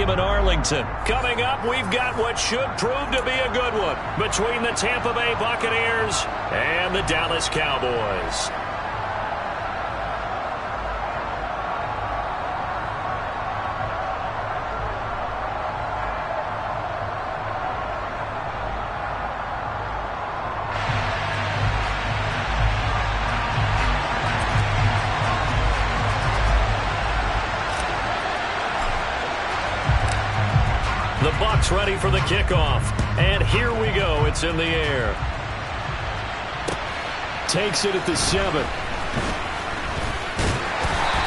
Stadium in Arlington. Coming up, we've got what should prove to be a good one between the Tampa Bay Buccaneers and the Dallas Cowboys. The Bucs ready for the kickoff. And here we go. It's in the air. Takes it at the 7.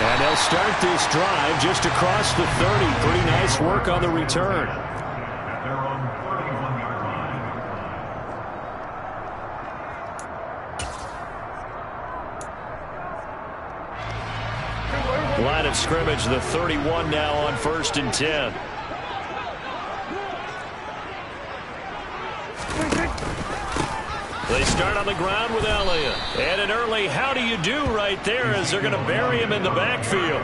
And they'll start this drive just across the 30. Pretty nice work on the return. Line of scrimmage, the 31 now on 1st and 10. They start on the ground with Elliott. And an early how do you do right there as they're going to bury him in the backfield.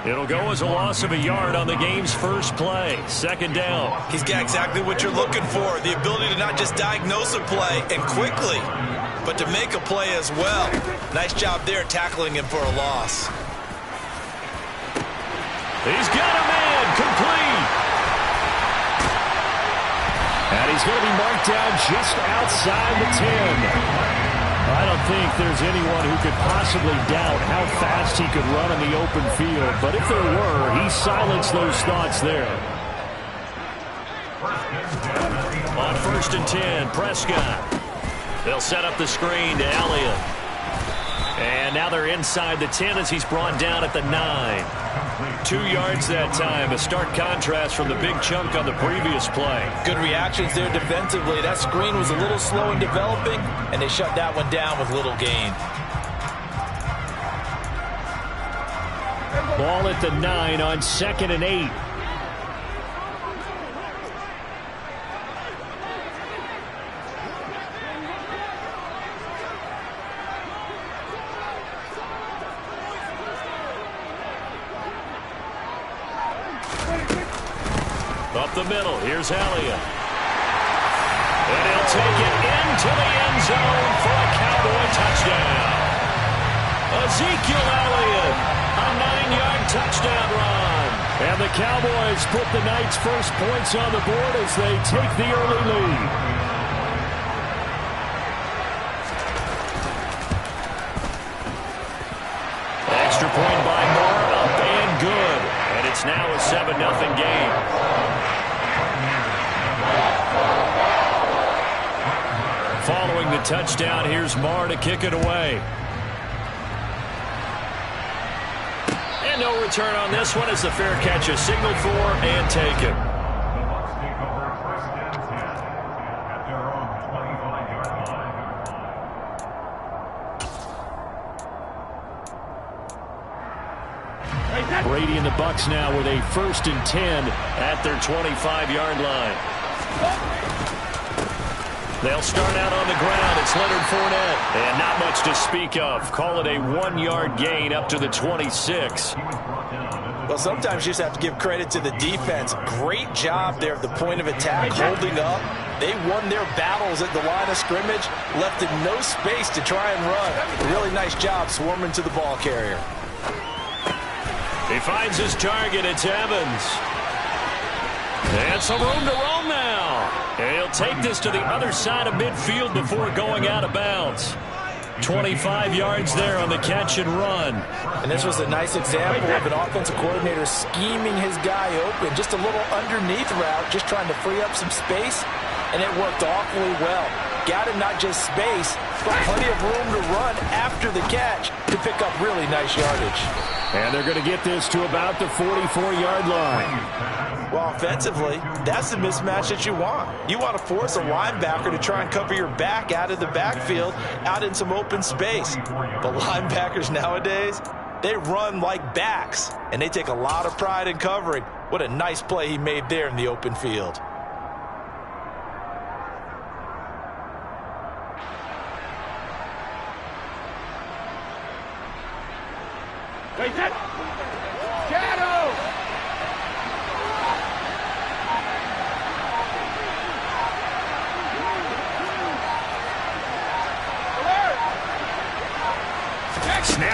It'll go as a loss of a yard on the game's first play. 2nd down. He's got exactly what you're looking for. The ability to not just diagnose a play and quickly, but to make a play as well. Nice job there tackling him for a loss. He's got a man complete. And he's going to be marked down just outside the 10. I don't think there's anyone who could possibly doubt how fast he could run in the open field. But if there were, he silenced those thoughts there. On 1st and 10, Prescott. They'll set up the screen to Elliott. And now they're inside the 10 as he's brought down at the 9. 2 yards that time, a stark contrast from the big chunk on the previous play. Good reactions there defensively. That screen was a little slow in developing, and they shut that one down with little gain. Ball at the 9 on 2nd and 8. Up the middle, here's Elliott. And he'll take it into the end zone for a Cowboy touchdown. Ezekiel Elliott, a 9-yard touchdown run. And the Cowboys put the night's first points on the board as they take the early lead. Extra point by Moore, up and good. And it's now a 7-0 game. Following the touchdown, here's Marr to kick it away. And no return on this one as the fair catch is signaled for and taken. Brady and the Bucs now with a 1st and 10 at their 25-yard line. They'll start out on the ground. It's Leonard Fournette. And not much to speak of. Call it a 1-yard gain up to the 26. Well, sometimes you just have to give credit to the defense. Great job there at the point of attack, holding up. They won their battles at the line of scrimmage, left in no space to try and run. A really nice job swarming to the ball carrier. He finds his target. It's Evans. And some room to roam now. And he'll take this to the other side of midfield before going out of bounds. 25 yards there on the catch and run. And this was a nice example of an offensive coordinator scheming his guy open. Just a little underneath route, just trying to free up some space, and it worked awfully well. Got him not just space, but plenty of room to run after the catch to pick up really nice yardage. And they're going to get this to about the 44-yard line. Well, offensively, that's the mismatch that you want. You want to force a linebacker to try and cover your back out of the backfield, out in some open space. But linebackers nowadays, they run like backs, and they take a lot of pride in covering. What a nice play he made there in the open field.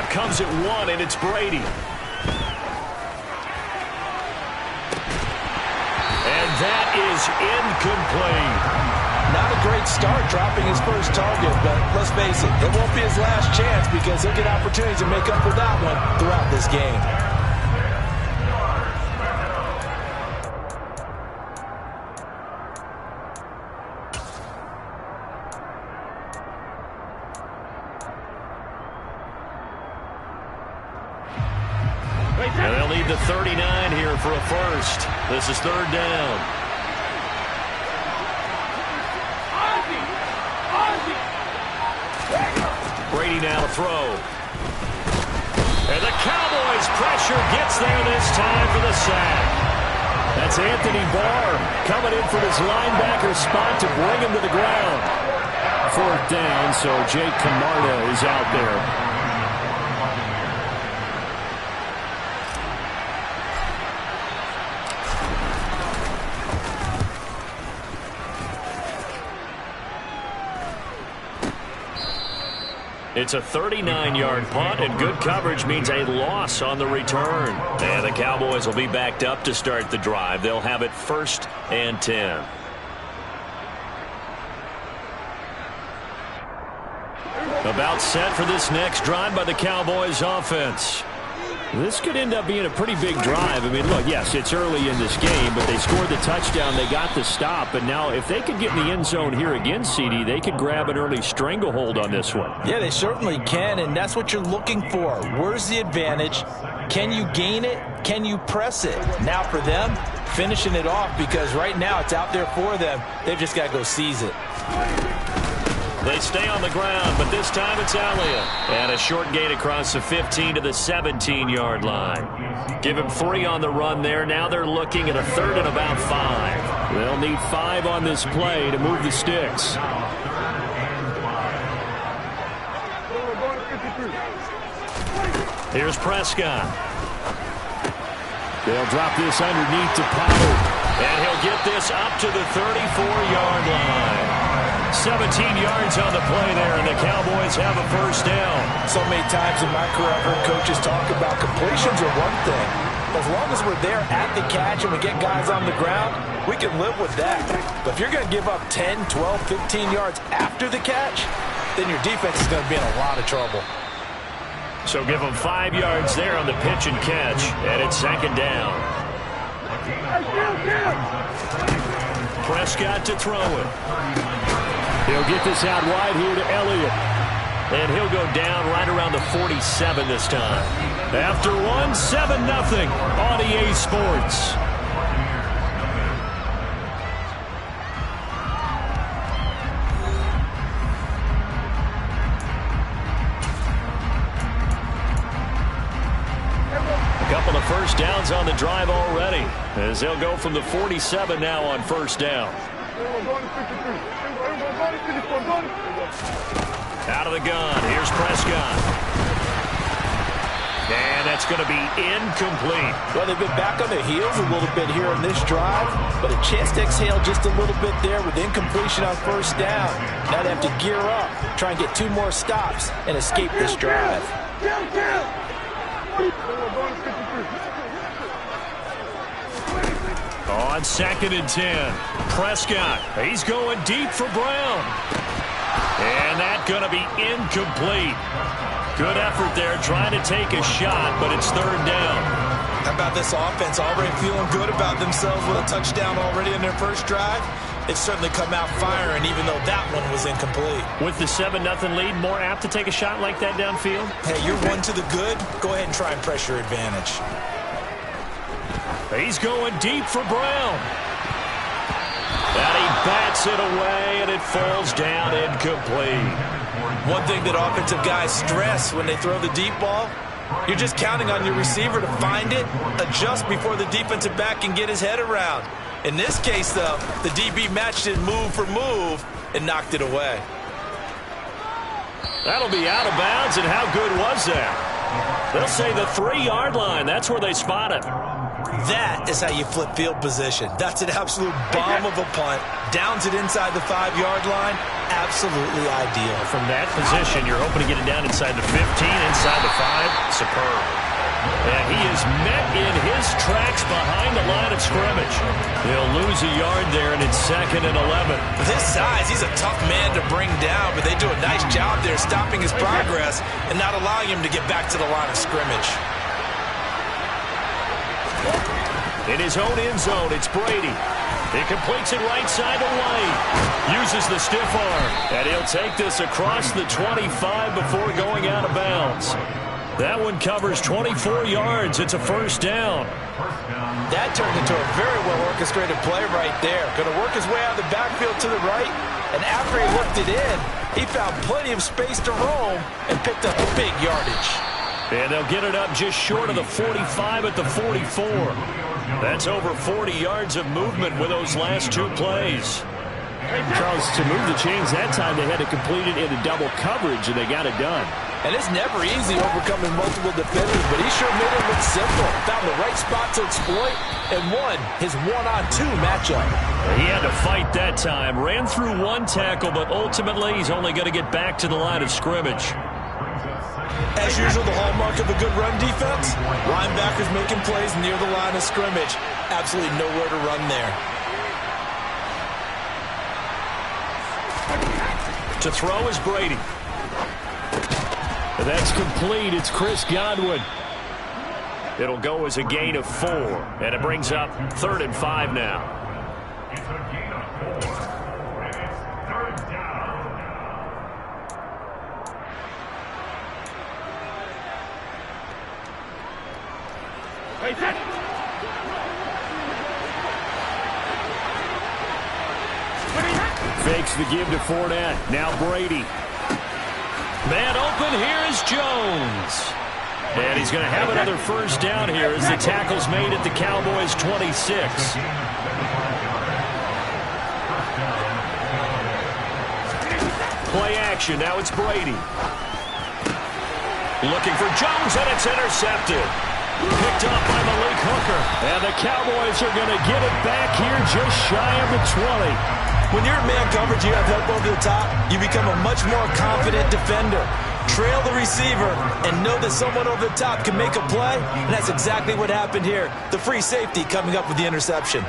comes at 1, and it's Brady. And that is incomplete. Not a great start dropping his first target, but let's face it, it won't be his last chance because he'll get opportunities to make up for that one throughout this game. And they'll need the 39 here for a first. This is 3rd down. Brady now to throw. And the Cowboys' pressure gets there this time for the sack. That's Anthony Barr coming in from his linebacker spot to bring him to the ground. 4th down, so Jake Camarda is out there. It's a 39-yard punt, and good coverage means a loss on the return. And the Cowboys will be backed up to start the drive. They'll have it 1st and 10. About set for this next drive by the Cowboys offense. This could end up being a pretty big drive. I mean, look, yes, it's early in this game, but they scored the touchdown. They got the stop. And now if they could get in the end zone here again, CD, they could grab an early stranglehold on this one. Yeah, they certainly can, and that's what you're looking for. Where's the advantage? Can you gain it? Can you press it? Now for them, finishing it off because right now it's out there for them. They've just got to go seize it. They stay on the ground, but this time it's Elliott. And a short gain across the 15 to the 17-yard line. Give him 3 on the run there. Now they're looking at a 3rd and about 5. They'll need 5 on this play to move the sticks. Here's Prescott. They'll drop this underneath to Pollard. And he'll get this up to the 34-yard line. 17 yards on the play there, and the Cowboys have a 1st down. So many times in my career I've heard coaches talk about completions are one thing. As long as we're there at the catch and we get guys on the ground, we can live with that. But if you're going to give up 10, 12, 15 yards after the catch, then your defense is going to be in a lot of trouble. So give them 5 yards there on the pitch and catch, and it's 2nd down. Prescott to throw it. He'll get this out wide here to Elliott. And he'll go down right around the 47 this time. After 1, 7-0 on EA Sports. A couple of 1st downs on the drive already, as they'll go from the 47 now on 1st down. Out of the gun. Here's Prescott. And that's going to be incomplete. Well, they've been back on their heels a little bit here in this drive, but a chance to exhale just a little bit there with incompletion on 1st down. Now they have to gear up, try and get 2 more stops, and escape this drive. On 2nd and 10, Prescott, he's going deep for Brown. And that's going to be incomplete. Good effort there trying to take a shot, but it's 3rd down. How about this offense already feeling good about themselves with a touchdown already in their 1st drive? It's certainly come out firing, even though that one was incomplete. With the 7-0 lead, more apt to take a shot like that downfield? Hey, you're 1 to the good. Go ahead and try and pressure advantage. He's going deep for Brown. And he bats it away, and it falls down incomplete. One thing that offensive guys stress when they throw the deep ball, you're just counting on your receiver to find it, adjust before the defensive back can get his head around. In this case, though, the DB matched it move for move and knocked it away. That'll be out of bounds, and how good was that? They'll say the 3-yard line. That's where they spot it. That is how you flip field position. That's an absolute bomb of a punt. Downs it inside the 5-yard line. Absolutely ideal. From that position, you're hoping to get it down inside the 15, inside the 5. Superb. And he is met in his tracks behind the line of scrimmage. He'll lose a yard there, and it's 2nd and 11. With his size, he's a tough man to bring down, but they do a nice job there stopping his progress and not allowing him to get back to the line of scrimmage. In his own end zone, it's Brady. He completes it right side to White. Uses the stiff arm. And he'll take this across the 25 before going out of bounds. That one covers 24 yards. It's a first down. That turned into a very well-orchestrated play right there. Going to work his way out of the backfield to the right. And after he looked it in, he found plenty of space to roam and picked up big yardage. And they'll get it up just short of the 45 at the 44. That's over 40 yards of movement with those last 2 plays. Charles, to move the chains that time, they had to complete it into double coverage, and they got it done. And it's never easy overcoming multiple defenders, but he sure made it look simple. Found the right spot to exploit and won his 1-on-2 matchup. He had to fight that time. Ran through 1 tackle, but ultimately he's only going to get back to the line of scrimmage. As usual, the hallmark of a good run defense, linebackers making plays near the line of scrimmage. Absolutely nowhere to run there. To throw is Brady. That's complete. It's Chris Godwin. It'll go as a gain of 4, and it brings up 3rd and 5 now. Fakes the give to Fournette. Now Brady. Man open, here is Jones. And he's going to have another first down here as the tackle's made at the Cowboys' 26. Play action, now it's Brady. Looking for Jones, and it's intercepted. Picked up by Malik Hooker. And the Cowboys are going to get it back here just shy of the 20. When you're in man coverage, you have help over the top, you become a much more confident defender. Trail the receiver and know that someone over the top can make a play, and that's exactly what happened here. The free safety coming up with the interception.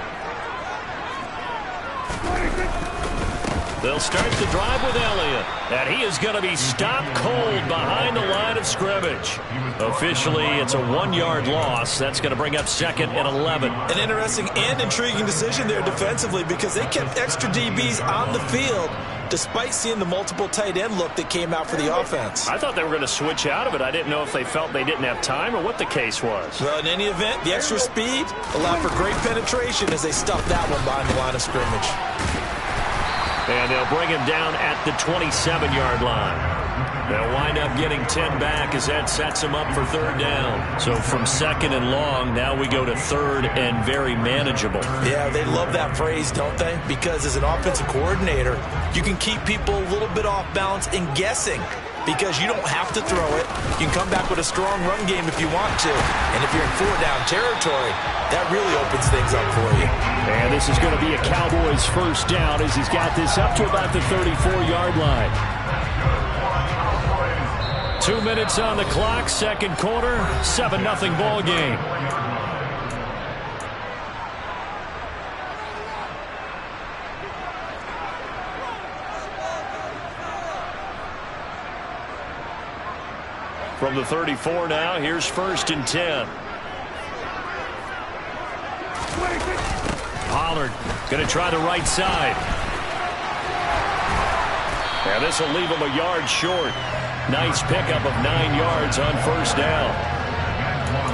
They'll start the drive with Elliott, and he is going to be stopped cold behind the line of scrimmage. Officially, it's a 1-yard loss. That's going to bring up 2nd and 11. An interesting and intriguing decision there defensively because they kept extra DBs on the field despite seeing the multiple tight end look that came out for the offense. I thought they were going to switch out of it. I didn't know if they felt they didn't have time or what the case was. Well, in any event, the extra speed allowed for great penetration as they stuffed that one behind the line of scrimmage. And they'll bring him down at the 27-yard line. They'll wind up getting 10 back as that sets him up for 3rd down. So from 2nd and long, now we go to 3rd and very manageable. Yeah, they love that phrase, don't they? Because as an offensive coordinator, you can keep people a little bit off balance and guessing because you don't have to throw it. You can come back with a strong run game if you want to. And if you're in 4-down territory, that really opens things up for you. And this is going to be a Cowboys first down as he's got this up to about the 34-yard line. 2 minutes on the clock, 2nd quarter, 7-0 ball game. From the 34 now, here's 1st and 10. Pollard going to try the right side. And this will leave him a yard short. Nice pickup of 9 yards on 1st down.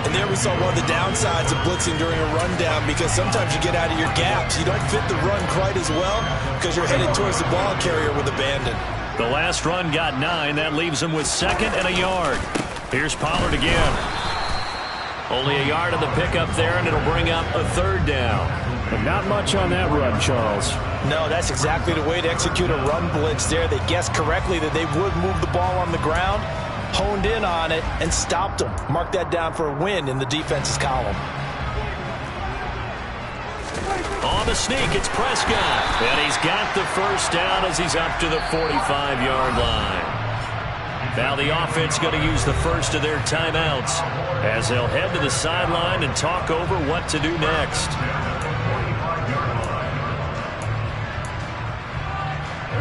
And there we saw one of the downsides of blitzing during a rundown because sometimes you get out of your gaps. You don't fit the run quite as well because you're headed towards the ball carrier with abandon. The last run got 9. That leaves him with 2nd and a yard. Here's Pollard again. Only a yard of the pickup there, and it'll bring up a 3rd down. And not much on that run, Charles. No, that's exactly the way to execute a run blitz there. They guessed correctly that they would move the ball on the ground, honed in on it, and stopped them. Mark that down for a win in the defense's column. On the sneak, it's Prescott. And he's got the first down as he's up to the 45-yard line. Now the offense going to use the first of their timeouts as they'll head to the sideline and talk over what to do next.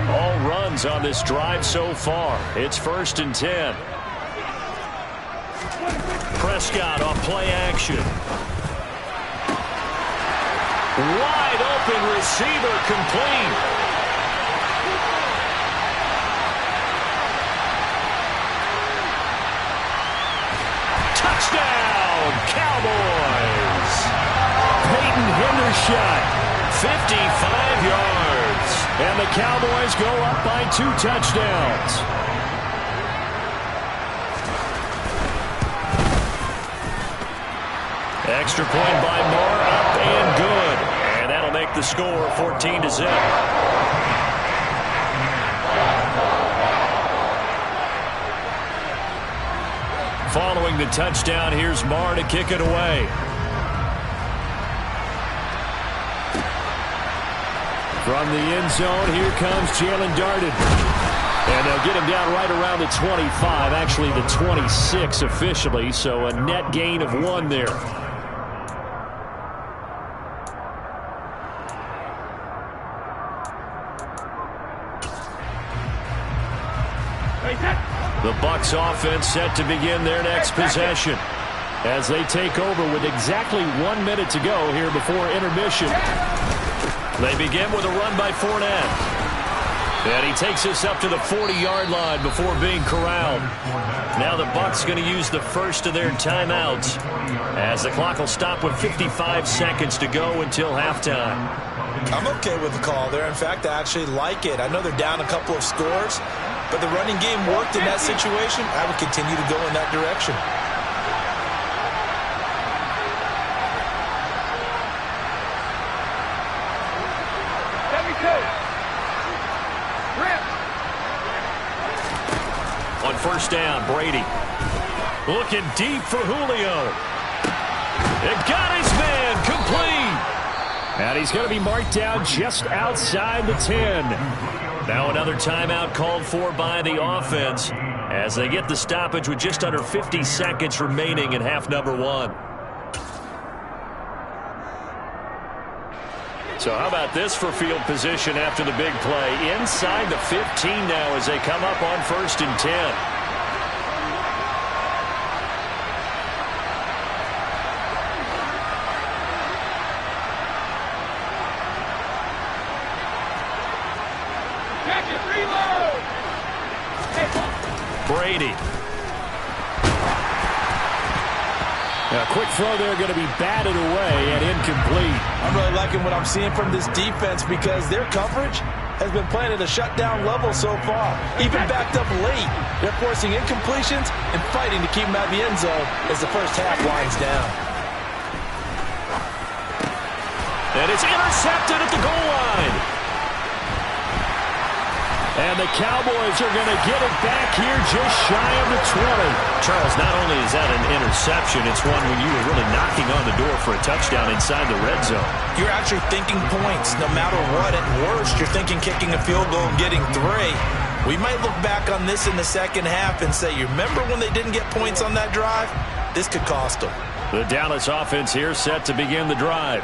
All runs on this drive so far. It's 1st and 10. Prescott off play action. Wide open receiver complete. Touchdown, Cowboys. Peyton Hendershot, 55 yards. And the Cowboys go up by 2 touchdowns. Extra point by Moore, up and good. And that'll make the score 14-0. Following the touchdown, here's Moore to kick it away. From the end zone, here comes Jalen Darden. And they'll get him down right around the 25, actually the 26 officially, so a net gain of 1 there. The Bucs offense set to begin their next possession as they take over with exactly 1 minute to go here before intermission. They begin with a run by Fournette. And he takes us up to the 40-yard line before being corralled. Now the Bucs going to use the first of their timeouts as the clock will stop with 55 seconds to go until halftime. I'm okay with the call there. In fact, I actually like it. I know they're down a couple of scores, but the running game worked in that situation. I would continue to go in that direction. On first down, Brady. Looking deep for Julio. It got his man complete. And he's going to be marked down just outside the 10. Now another timeout called for by the offense as they get the stoppage with just under 50 seconds remaining in half number 1. So how about this for field position after the big play? Inside the 15 now as they come up on 1st and 10. Brady. A quick throw there going to be batted away and incomplete. I'm really liking what I'm seeing from this defense because their coverage has been playing at a shutdown level so far. Even backed up late, they're forcing incompletions and fighting to keep them out of the end zone as the first half winds down. And it's intercepted at the goal line. And the Cowboys are going to get it back here just shy of the 20. Charles, not only is that an interception, it's one when you were really knocking on the door for a touchdown inside the red zone. You're actually thinking points no matter what. At worst, you're thinking kicking a field goal and getting 3. We might look back on this in the second half and say, you remember when they didn't get points on that drive? This could cost them. The Dallas offense here set to begin the drive.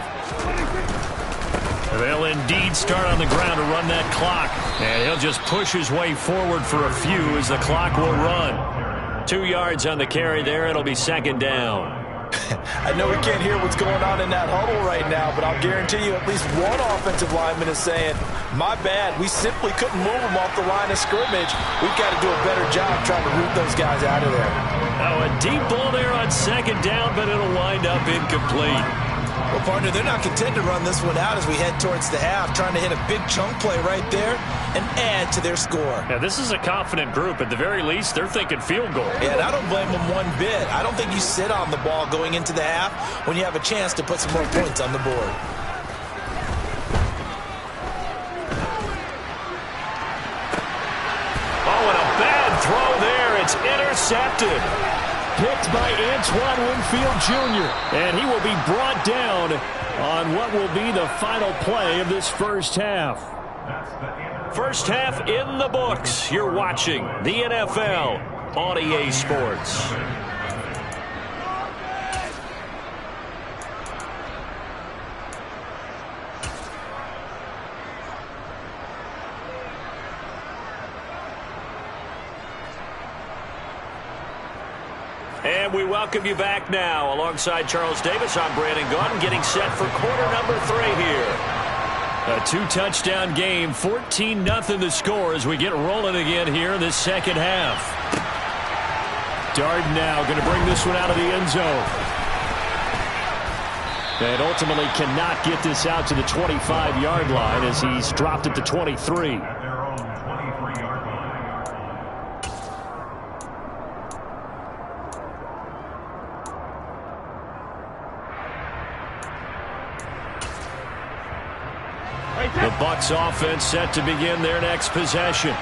They'll indeed start on the ground to run that clock. And he'll just push his way forward for a few as the clock will run. 2 yards on the carry there. It'll be 2nd down. I know we can't hear what's going on in that huddle right now, but I'll guarantee you at least one offensive lineman is saying, my bad, we simply couldn't move them off the line of scrimmage. We've got to do a better job trying to root those guys out of there. Oh, a deep ball there on 2nd down, but it'll wind up incomplete. Well, partner, they're not content to run this one out as we head towards the half, trying to hit a big chunk play right there and add to their score. Now, this is a confident group. At the very least, they're thinking field goal. Yeah, and I don't blame them one bit. I don't think you sit on the ball going into the half when you have a chance to put some more points on the board. Oh, and a bad throw there. It's intercepted. picked by Antoine Winfield Jr., and he will be brought down on what will be the final play of this first half. First half in the books. You're watching the NFL on EA Sports. And we welcome you back now. Alongside Charles Davis, I'm Brandon Gaudin, getting set for quarter number 3 here. A 2-touchdown game, 14-0 the score as we get rolling again here in this second half. Darden now going to bring this one out of the end zone. And ultimately cannot get this out to the 25-yard line as he's dropped at the 23. The Bucs offense set to begin their next possession.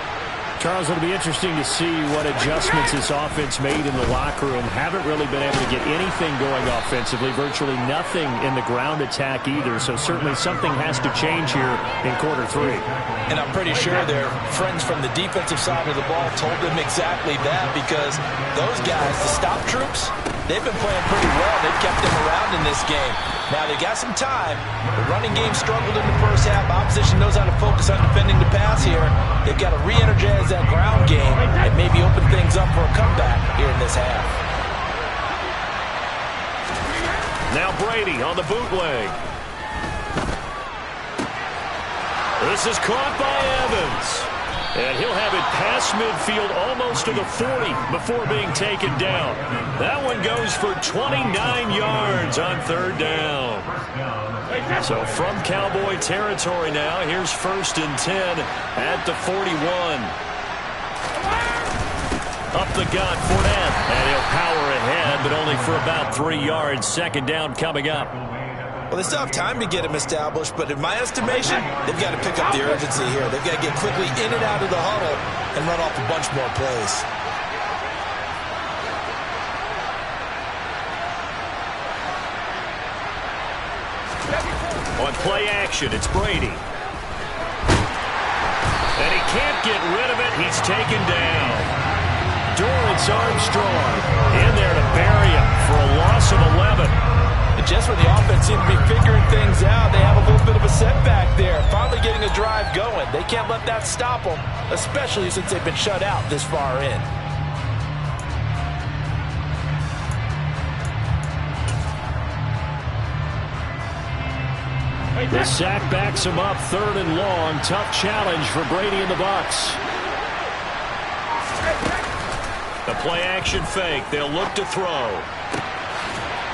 Charles, it'll be interesting to see what adjustments this offense made in the locker room. Haven't really been able to get anything going offensively, virtually nothing in the ground attack either. So certainly something has to change here in quarter 3. And I'm pretty sure their friends from the defensive side of the ball told them exactly that, because those guys, the stop troops, they've been playing pretty well. They've kept them around in this game. Now, they got some time. The running game struggled in the first half. Opposition knows how to focus on defending the pass here. They've got to re-energize that ground game and maybe open things up for a comeback here in this half. Now Brady on the bootleg. This is caught by Evans. And he'll have it past midfield almost to the 40 before being taken down. That one goes for 29 yards on 3rd down. So from Cowboy territory now, here's 1st and 10 at the 41. Up the gut, Fournette. And he'll power ahead, but only for about 3 yards. 2nd down coming up. Well, they still have time to get him established, but in my estimation, they've got to pick up the urgency here. They've got to get quickly in and out of the huddle and run off a bunch more plays. On play action, it's Brady. And he can't get rid of it. He's taken down. Dorrance Armstrong in there to bury him for a loss of 11. And just when the offense seemed to be figuring things out, they have a little bit of a setback there. Finally getting a drive going. They can't let that stop them, especially since they've been shut out this far in. The sack backs him up, 3rd and long. Tough challenge for Brady and the Bucs. The play action fake. They'll look to throw.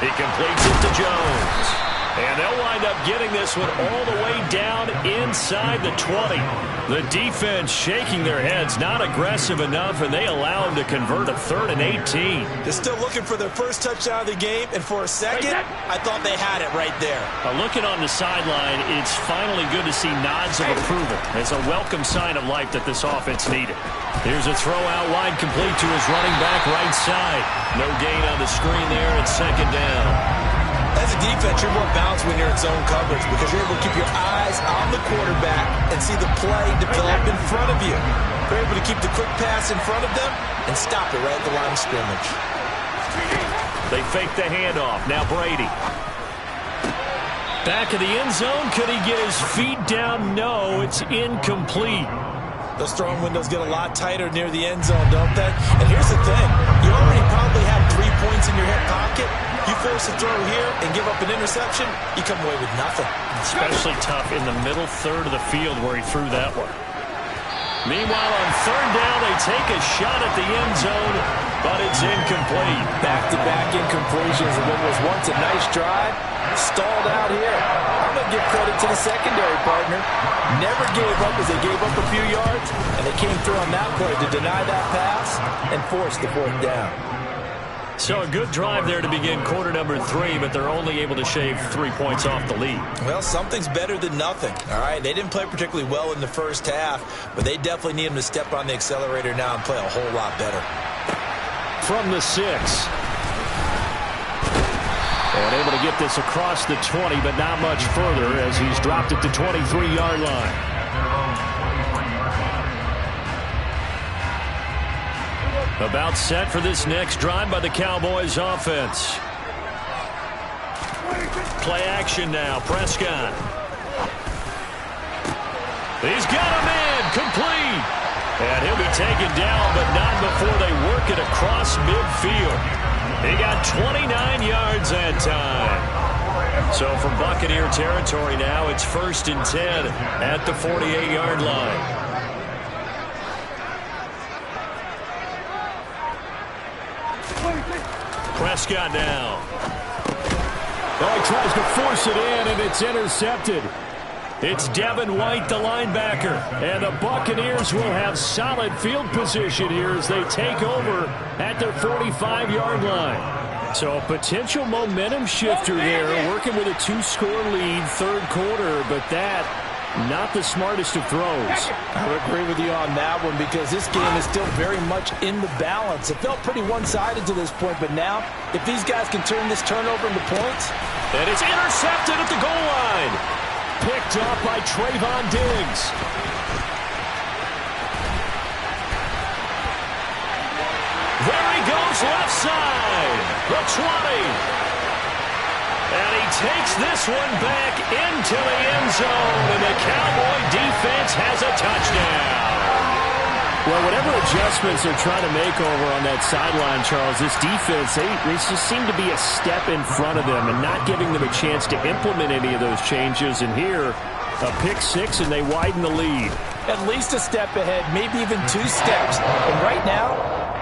He completes it to Jones. And they'll wind up getting this one all the way down inside the 20. The defense shaking their heads, not aggressive enough, and they allow him to convert a 3rd and 18. They're still looking for their first touchdown of the game, and for a second, I thought they had it right there. Looking on the sideline, it's finally good to see nods of approval. It's a welcome sign of life that this offense needed. Here's a throw out wide, complete to his running back right side. No gain on the screen there. It's 2nd down. As a defense, you're more balanced when you're in zone coverage because you're able to keep your eyes on the quarterback and see the play develop in front of you. You're able to keep the quick pass in front of them and stop it right at the line of scrimmage. They fake the handoff. Now Brady. Back of the end zone. Could he get his feet down? No, it's incomplete. Those throwing windows get a lot tighter near the end zone, don't they? And here's the thing. You already probably have 3 points in your hip pocket. You force a throw here and give up an interception, you come away with nothing. Especially tough in the middle 3rd of the field where he threw that one. Meanwhile, on 3rd down, they take a shot at the end zone, but it's incomplete. Back-to-back incompletions of what was once a nice drive, stalled out here. I'm going to give credit to the secondary partner. Never gave up as they gave up a few yards, and they came through on that play to deny that pass and force the 4th down. So a good drive there to begin quarter number 3, but they're only able to shave 3 points off the lead. Well, something's better than nothing, all right? They didn't play particularly well in the first half, but they definitely need them to step on the accelerator now and play a whole lot better. From the 6, And able to get this across the 20, but not much further as he's dropped it to 23-yard line. About set for this next drive by the Cowboys offense. Play action now. Prescott. He's got a man complete. And he'll be taken down, but not before they work it across midfield. He got 29 yards that time. So from Buccaneer territory now, it's 1st and 10 at the 48-yard line. Prescott now. Oh, he tries to force it in, and it's intercepted. It's Devin White, the linebacker. And the Buccaneers will have solid field position here as they take over at their 45-yard line. So a potential momentum shifter there, working with a 2-score lead, third quarter, but that, not the smartest of throws. I would agree with you on that one because this game is still very much in the balance. It felt pretty one-sided to this point, but now, if these guys can turn this turnover into points. And it's intercepted at the goal line. Picked up by Trayvon Diggs. There he goes, left side. The 20. And he takes this one back into the end zone, and the Cowboy defense has a touchdown. Well, whatever adjustments they're trying to make over on that sideline, Charles, this defense, they just seem to be a step in front of them and not giving them a chance to implement any of those changes. And here, a pick six, and they widen the lead. At least a step ahead, maybe even 2 steps. And right now,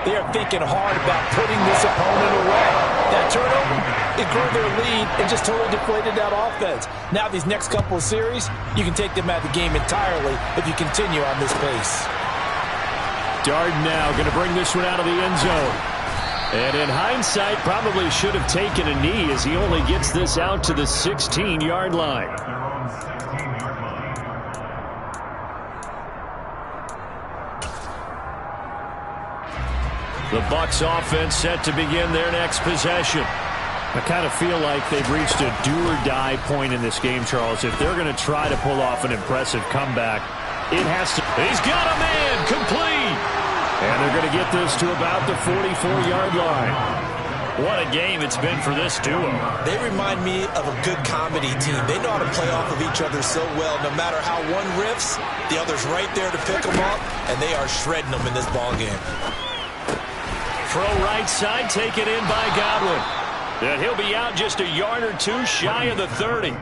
they are thinking hard about putting this opponent away. That turnover, it grew their lead and just totally deflated that offense. Now these next couple of series, you can take them out of the game entirely if you continue on this pace. Darden now going to bring this one out of the end zone. And in hindsight, probably should have taken a knee as he only gets this out to the 16-yard line. The Bucs offense set to begin their next possession. I kind of feel like they've reached a do-or-die point in this game, Charles. If they're going to try to pull off an impressive comeback, it has to. He's got a man complete. And they're going to get this to about the 44-yard line. What a game it's been for this duo. They remind me of a good comedy team. They know how to play off of each other so well. No matter how one riffs, the other's right there to pick them up, and they are shredding them in this ballgame. Throw right side, taken in by Godwin. And he'll be out just a yard or 2 shy of the 30.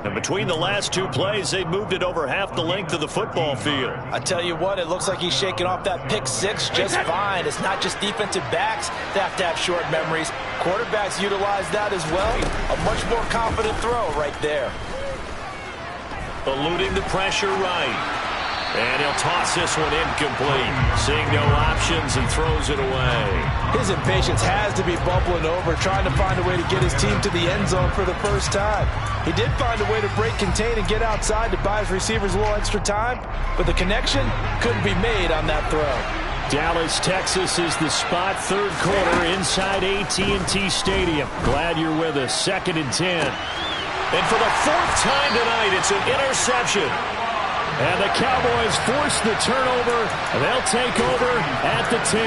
And between the last 2 plays, they've moved it over half the length of the football field. I tell you what, it looks like he's shaking off that pick six just fine. It's not just defensive backs that have to have short memories. Quarterbacks utilize that as well. A much more confident throw right there. Eluding the pressure right. And he'll toss this one incomplete. Seeing no options and throws it away. His impatience has to be bubbling over, trying to find a way to get his team to the end zone for the first time. He did find a way to break contain and get outside to buy his receivers a little extra time, but the connection couldn't be made on that throw. Dallas, Texas is the spot, third quarter inside AT&T Stadium. Glad you're with us. 2nd and 10. And for the 4th time tonight, it's an interception. And the Cowboys force the turnover. They'll take over at the 10.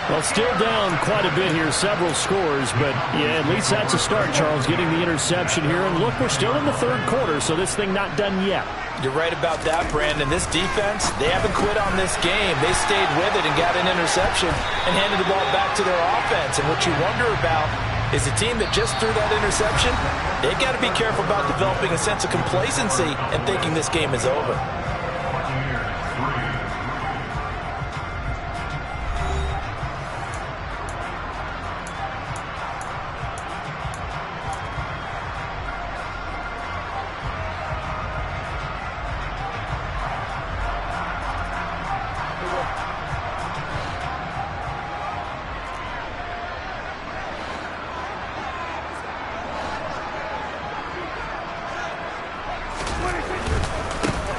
Well, still down quite a bit here, several scores. But, yeah, at least that's a start, Charles, getting the interception here. And, look, we're still in the third quarter, so this thing not done yet. You're right about that, Brandon. This defense, they haven't quit on this game. They stayed with it and got an interception and handed the ball back to their offense. And what you wonder about is the team that just threw that interception, they've got to be careful about developing a sense of complacency and thinking this game is over.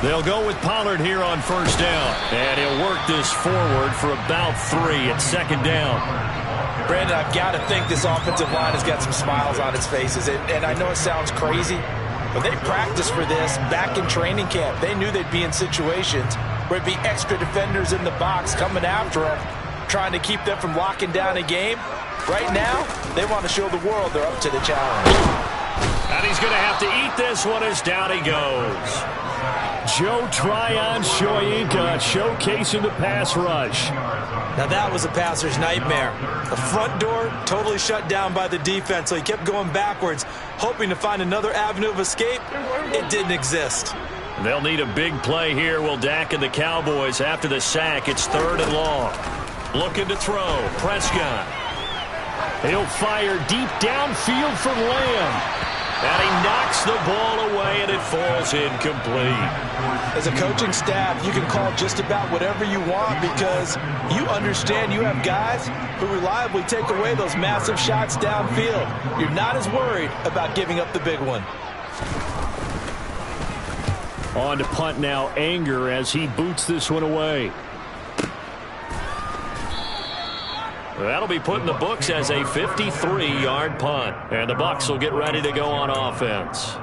They'll go with Pollard here on first down. And he'll work this forward for about 3 at 2nd down. Brandon, I've got to think this offensive line has got some smiles on its faces. And I know it sounds crazy, but they practiced for this back in training camp. They knew they'd be in situations where it'd be extra defenders in the box coming after them, trying to keep them from locking down a game. Right now, they want to show the world they're up to the challenge. And he's going to have to eat this one as down he goes. Joe Tryon-Shoyinka showcasing the pass rush. Now that was a passer's nightmare. The front door totally shut down by the defense, so he kept going backwards, hoping to find another avenue of escape. It didn't exist. They'll need a big play here. Will Dak and the Cowboys after the sack. It's 3rd and long. Looking to throw. Prescott. He'll fire deep downfield for Lamb. And he knocks the ball away, and it falls incomplete. As a coaching staff, you can call just about whatever you want because you understand you have guys who reliably take away those massive shots downfield. You're not as worried about giving up the big one. On to punt now, Anger, as he boots this one away. That'll be put in the books as a 53-yard punt. And the Bucs will get ready to go on offense.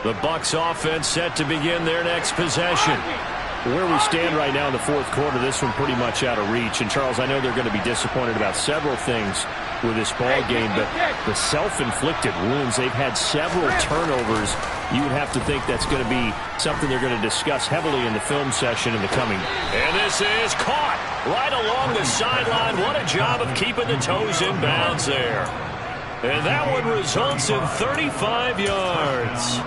The Bucs offense set to begin their next possession. Where we stand right now in the 4th quarter, this one pretty much out of reach. And, Charles, I know they're going to be disappointed about several things with this ball game, but the self-inflicted wounds, they've had several turnovers. You would have to think that's going to be something they're going to discuss heavily in the film session in the coming. And this is caught right along the sideline. What a job of keeping the toes in bounds there. And that one results in 35 yards.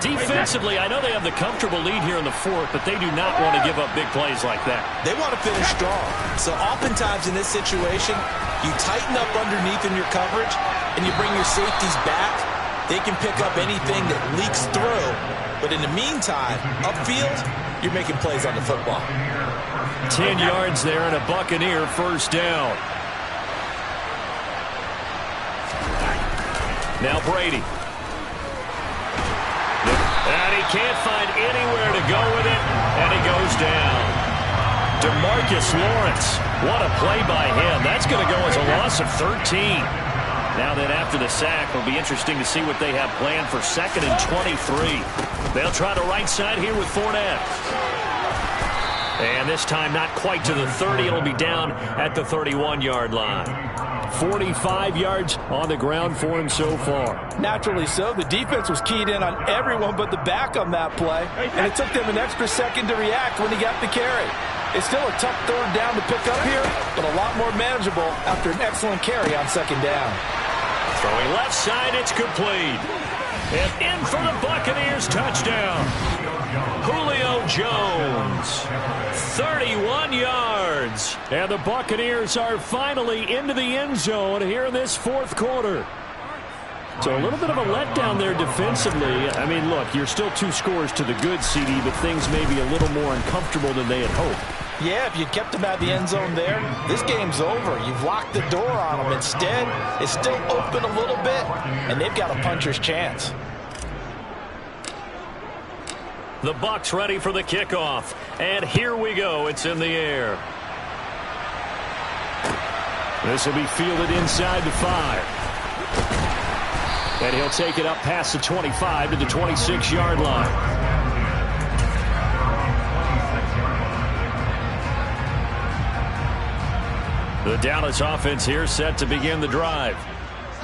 Defensively, I know they have the comfortable lead here in the 4th, but they do not want to give up big plays like that. They want to finish strong. So oftentimes in this situation, you tighten up underneath in your coverage, and you bring your safeties back. They can pick up anything that leaks through. But in the meantime, upfield, you're making plays on the football. 10 yards there and a Buccaneer first down. Now Brady. And he can't find anywhere to go with it, and he goes down. DeMarcus Lawrence, what a play by him. That's going to go as a loss of 13. Now then, after the sack, it'll be interesting to see what they have planned for 2nd and 23. They'll try the right side here with Fournette. And this time not quite to the 30. It'll be down at the 31-yard line. 45 yards on the ground for him so far. Naturally so. The defense was keyed in on everyone but the back on that play, and it took them an extra second to react when he got the carry. It's still a tough 3rd down to pick up here, but a lot more manageable after an excellent carry on 2nd down. Throwing left side, it's complete. And in for the Buccaneers, touchdown. Julio Jones, 31 yards. And the Buccaneers are finally into the end zone here in this 4th quarter. So a little bit of a letdown there defensively. I mean, look, you're still 2 scores to the good, CD, but things may be a little more uncomfortable than they had hoped. Yeah, if you kept them out of the end zone there, this game's over. You've locked the door on them. Instead, it's still open a little bit, and they've got a puncher's chance. The Bucs ready for the kickoff. And here we go. It's in the air. This will be fielded inside the 5. And he'll take it up past the 25 to the 26-yard line. The Dallas offense here set to begin the drive.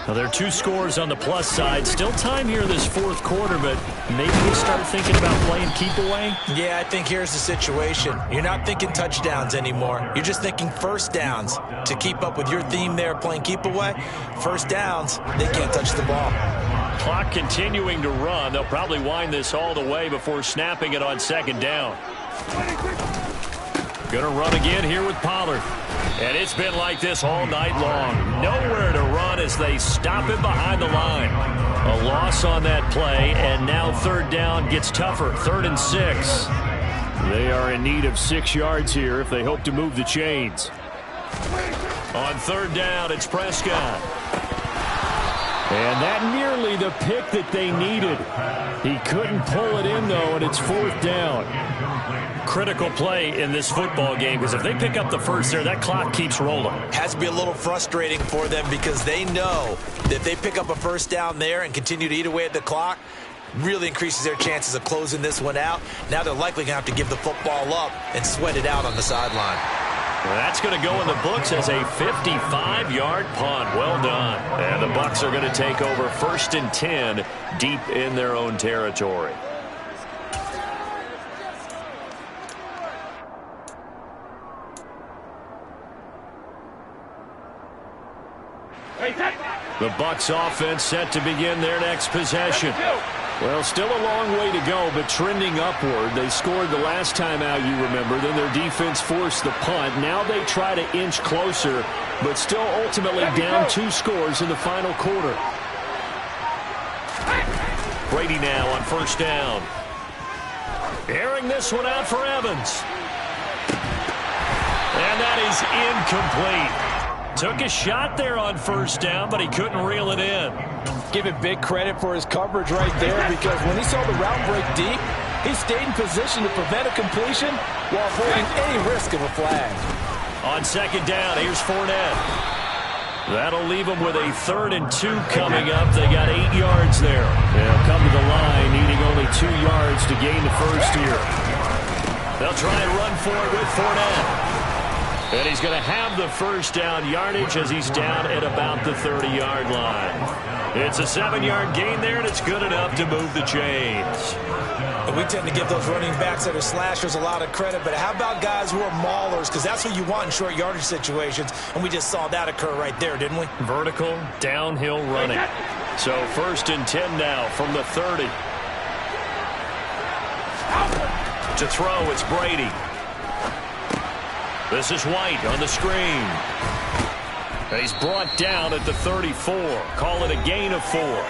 Now, there are 2 scores on the plus side. Still time here in this 4th quarter, but maybe you start thinking about playing keep away? Yeah, I think here's the situation. You're not thinking touchdowns anymore. You're just thinking 1st downs. To keep up with your theme there, playing keep away, 1st downs, they can't touch the ball. Clock continuing to run. They'll probably wind this all the way before snapping it on 2nd down. Gonna run again here with Pollard. And it's been like this all night long. Nowhere to run as they stop him behind the line. A loss on that play, and now 3rd down gets tougher. 3rd and 6. They are in need of 6 yards here if they hope to move the chains. On 3rd down, it's Prescott. And that nearly the pick that they needed. He couldn't pull it in, though, and it's 4th down. Critical play in this football game, because if they pick up the first there, that clock keeps rolling. Has to be a little frustrating for them because they know that if they pick up a first down there and continue to eat away at the clock, really increases their chances of closing this one out. Now they're likely going to have to give the football up and sweat it out on the sideline. Well, that's going to go in the books as a 55-yard punt. Well done. And the Bucs are going to take over 1st and 10 deep in their own territory. The Bucs offense set to begin their next possession. Well, still a long way to go, but trending upward. They scored the last time out, you remember. Then their defense forced the punt. Now they try to inch closer, but still ultimately down 2 scores in the final quarter. Brady now on 1st down. Airing this one out for Evans. And that is incomplete. Took a shot there on 1st down, but he couldn't reel it in. Give him big credit for his coverage right there, because when he saw the route break deep, he stayed in position to prevent a completion while avoiding any risk of a flag. On 2nd down, here's Fournette. That'll leave them with a 3rd and 2 coming up. They got 8 yards there. They'll come to the line, needing only 2 yards to gain the first here. They'll try and run for it with Fournette. And he's going to have the first down yardage as he's down at about the 30-yard line. It's a 7-yard gain there, and it's good enough to move the chains. And we tend to give those running backs that are slashers a lot of credit, but how about guys who are maulers? Because that's what you want in short yardage situations, and we just saw that occur right there, didn't we? Vertical, downhill running. So 1st and 10 now from the 30. To throw, it's Brady. This is White on the screen. He's brought down at the 34. Call it a gain of 4.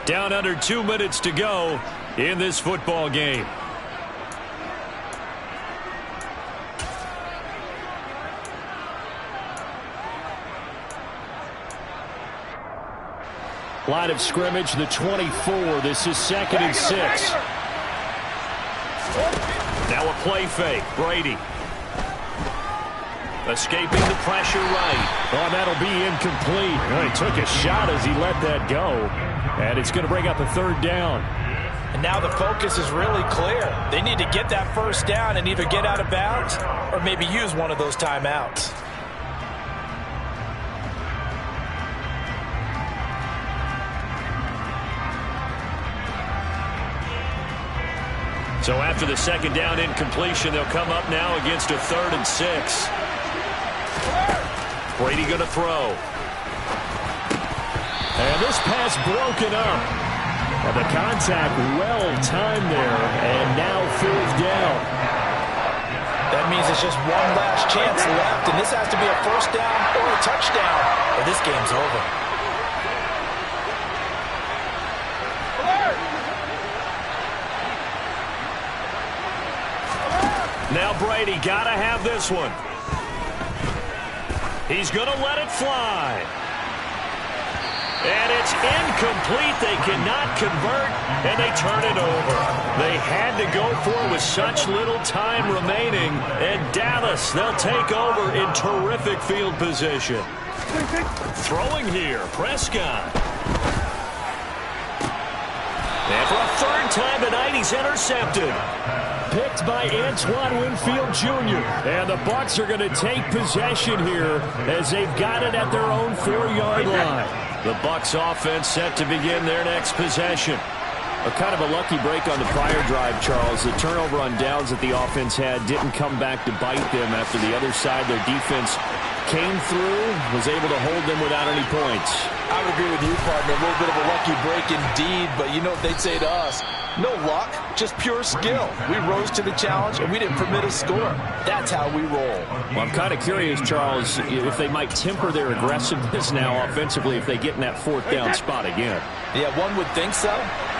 Down under 2 minutes to go in this football game. Line of scrimmage, the 24. This is 2nd and 6. Now a play fake. Brady. Escaping the pressure right. Oh, that'll be incomplete. Oh, he took a shot as he let that go. And it's going to bring up a 3rd down. And now the focus is really clear. They need to get that first down and either get out of bounds or maybe use one of those timeouts. So after the 2nd down incompletion, they'll come up now against a 3rd and 6. Brady going to throw. And this pass broken up. And the contact well timed there. And now 4th down. That means it's just one last chance left. And this has to be a first down or a touchdown, or this game's over. Now Brady got to have this one. He's going to let it fly. And it's incomplete. They cannot convert, and they turn it over. They had to go for it with such little time remaining. And Dallas, they'll take over in terrific field position. Throwing here, Prescott. And for a 3rd time tonight, he's intercepted. Picked by Antoine Winfield Jr. And the Bucs are going to take possession here as they've got it at their own 4-yard line. The Bucs offense set to begin their next possession. A kind of a lucky break on the prior drive, Charles. The turnover on downs that the offense had didn't come back to bite them after the other side. Their defense came through, was able to hold them without any points. I would agree with you, partner. A little bit of a lucky break indeed, but you know what they'd say to us? No luck, just pure skill. We rose to the challenge, and we didn't permit a score. That's how we roll. Well, I'm kind of curious, Charles, if they might temper their aggressiveness now offensively if they get in that 4th down spot again. Yeah, one would think so,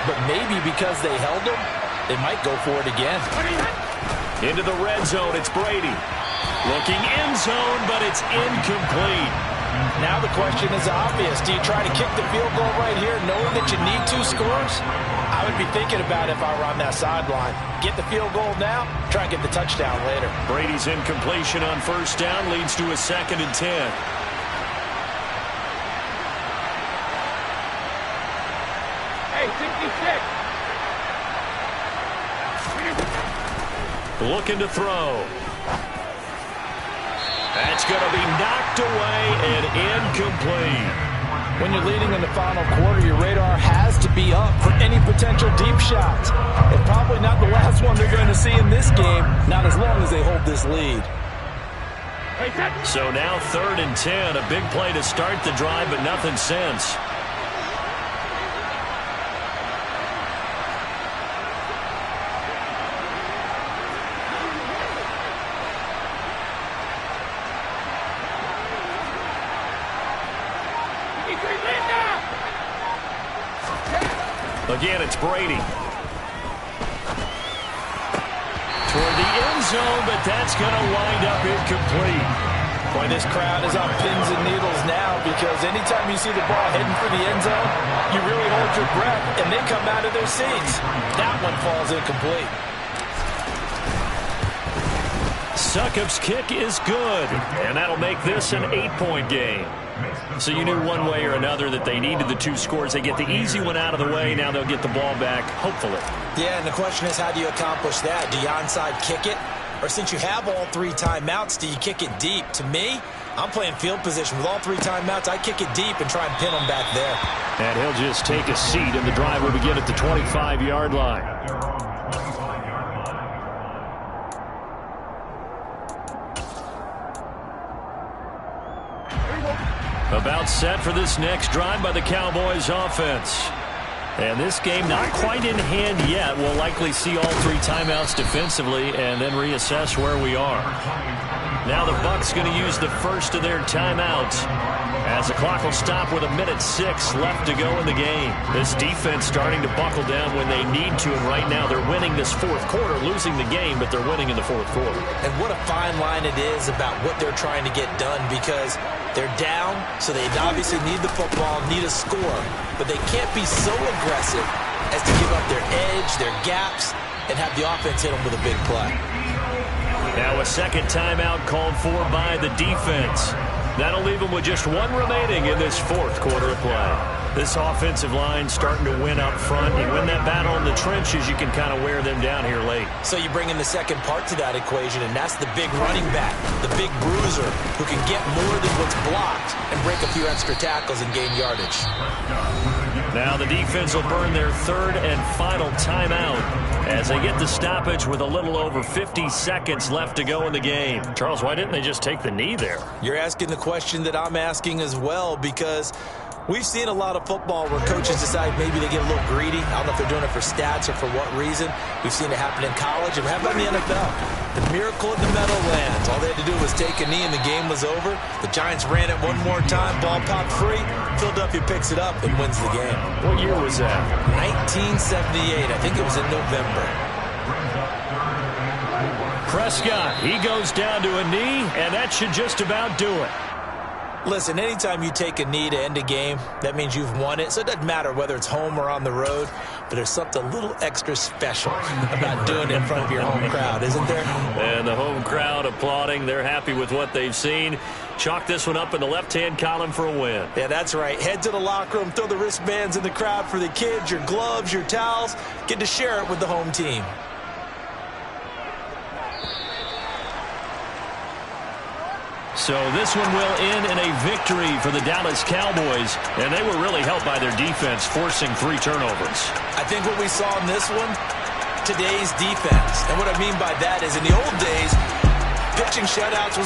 but maybe because they held them, they might go for it again. Into the red zone, it's Brady. Looking end zone, but it's incomplete. Now the question is obvious. Do you try to kick the field goal right here knowing that you need 2 scores? I would be thinking about it if I were on that sideline. Get the field goal now, try and get the touchdown later. Brady's incompletion on first down leads to a 2nd and 10. Hey, 66. Looking to throw. That's going to be knocked away and incomplete. When you're leading in the final quarter, your radar has to be up for any potential deep shots. And probably not the last one they're going to see in this game, not as long as they hold this lead. So now 3rd and 10, a big play to start the drive, but nothing since. Again, it's Brady. Toward the end zone, but that's going to wind up incomplete. Boy, this crowd is on pins and needles now because anytime you see the ball heading for the end zone, you really hold your breath, and they come out of their seats. That one falls incomplete. Succop's kick is good, and that'll make this an 8-point game. So you knew one way or another that they needed the 2 scores. They get the easy one out of the way. Now they'll get the ball back, hopefully. Yeah, and the question is, how do you accomplish that? Do you onside kick it? Or since you have all 3 timeouts, do you kick it deep? To me, I'm playing field position. With all 3 timeouts, I kick it deep and try and pin them back there. And he'll just take a seat, and the drive will begin at the 25-yard line. About set for this next drive by the Cowboys offense. And this game not quite in hand yet. We'll likely see all 3 timeouts defensively and then reassess where we are. Now the Bucs going to use the first of their timeouts as the clock will stop with 1:06 left to go in the game. This defense starting to buckle down when they need to, and right now they're winning this 4th quarter, losing the game, but they're winning in the 4th quarter. And what a fine line it is about what they're trying to get done, because they're down, so they obviously need the football, need a score, but they can't be so aggressive as to give up their edge, their gaps, and have the offense hit them with a big play. Now a 2nd timeout called for by the defense. That'll leave them with just 1 remaining in this 4th quarter of play. This offensive line starting to win up front. You win that battle in the trenches, you can kind of wear them down here late. So you bring in the second part to that equation, and that's the big running back, the big bruiser, who can get more than what's blocked and break a few extra tackles and gain yardage. Now the defense will burn their 3rd and final timeout as they get the stoppage with a little over 50 seconds left to go in the game. Charles, why didn't they just take the knee there? You're asking the question that I'm asking as well, because we've seen a lot of football where coaches decide maybe they get a little greedy. I don't know if they're doing it for stats or for what reason. We've seen it happen in college, and we have it in the NFL. The miracle in the Meadowlands. All they had to do was take a knee, and the game was over. The Giants ran it one more time. Ball popped free. Philadelphia picks it up and wins the game. What year was that? 1978. I think it was in November. Prescott, he goes down to a knee, and that should just about do it. Listen, anytime you take a knee to end a game, that means you've won it. So it doesn't matter whether it's home or on the road, but there's something a little extra special about doing it in front of your home crowd, isn't there? And the home crowd applauding. They're happy with what they've seen. Chalk this one up in the left-hand column for a win. Yeah, that's right. Head to the locker room, throw the wristbands in the crowd for the kids, your gloves, your towels. Get to share it with the home team. So this one will end in a victory for the Dallas Cowboys, and they were really helped by their defense, forcing 3 turnovers. I think what we saw in this one, today's defense. And what I mean by that is in the old days, pitching shutouts was